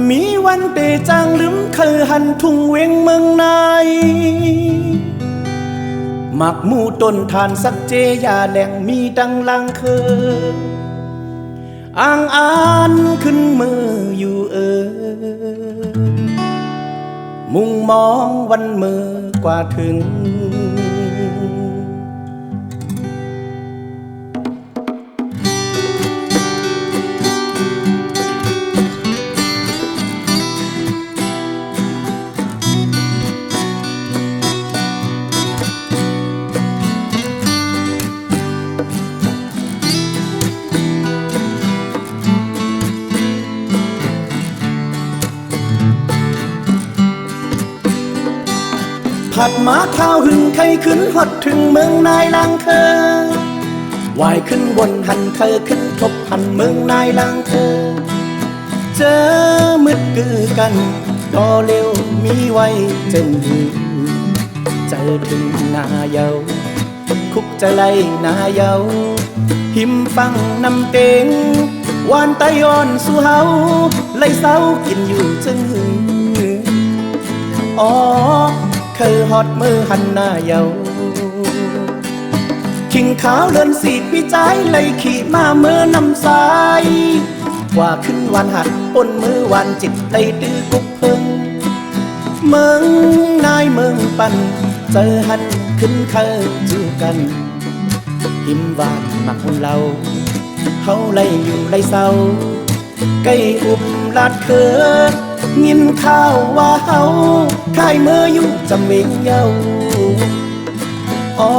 มีวันเปจางลืมเคยหันทุ่งเวงเมืองนายหมักหมูต้นทานสักเจยาแหล่งมีดังลังเคยอ่างอ่านขึ้นมืออยู่มุงมองวันมือกว่าถึงผัดหมาข้าวหึงไข่ขึ้นหดถึงเมืองนายลังเคอวายขึ้นวนหันเคอขึ้นทบหันเมืองนายลังเคอเจอมืดกือกันดอเร็วมีไว้จึงเจอถึงนาเยาคุกจะไล่นาเยาหิมฟังนำเต็งวานตะยอนสู่เฮาไล่เศร้ากินอยู่จึงอ๋อเคยฮอดมือหันหน้าเยาขิงขาวเลินสีปีใจเลยขี่มาเมื่อนำสายว่าขึ้นวันหัดปนมือวันจิตเลยตื้อกุกเพิ่งเมืองนายเมืองปันเจอหันขึ้นเคยจูกันหิมวานหมักหุ่นเราเฮาไล่อยู่ไล่เศร้าใกล้อุบลาดเคินยินข้าวว่าเฮาขายเมื่ออยู่จำเวงเยาอ๋อ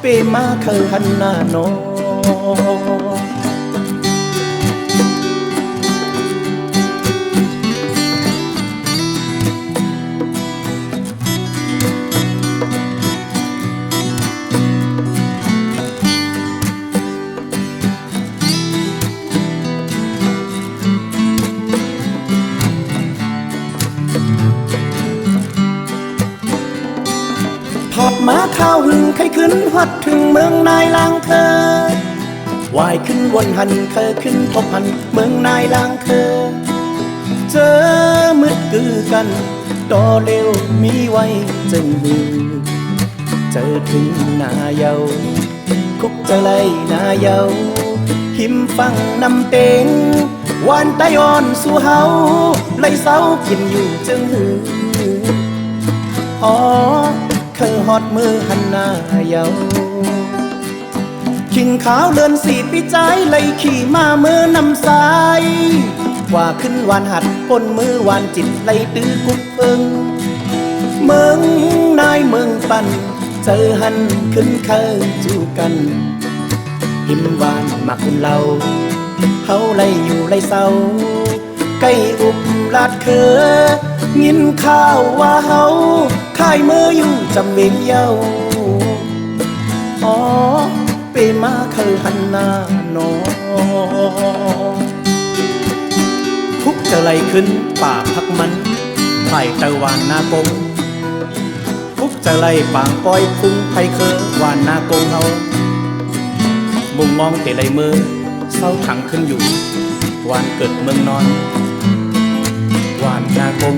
เปมาเคยหันหน้าโนผัดหมาข้าวหึงไข่ขึ้นฮอดถึงเมืองนายลางเคยว่ายขึ้นวนหันเคยขึ้นทบหันเมืองนายลางเคยเจอมืดกือกันต่อเร็วมีไว้จึงมือเจอถึงนาเยาคุกจะไล่นาเยาหิมฟังนำเต็งวานตะยอนสู่เฮาไล่เศร้ากินอยู่จึงหืออ๋อเคยฮอดมือหันหน้าเยาขิงขาวเลินสีปีใจเลยขี่มาเมื่อนำสายว่าขึ้นวันหัดปนมือวันจิตเลยตื้อกุกเอิงเมืองนายเมืองปันเจอหันขึ้นเคยจูกันหิมวานหมักหุ่นเราเฮาไล่อยู่ไล่เศร้าใกล้อุบลาดเคอยินข้าวว่าเฮาขายเมื่ออยู่จำเวงเยาอ๋อเปมาเคยหันหน้าโนคุกจะไล่ขึ้นป่าพักมันไผ่ตะวันนากงคุกจะไล่ปางก้อยฟุ้งไผ่เคอวานนากงเฮามุมมองแต่ไล่มือเศร้าขังขึ้นอยู่วานเกิดเมืองนอนวานนากง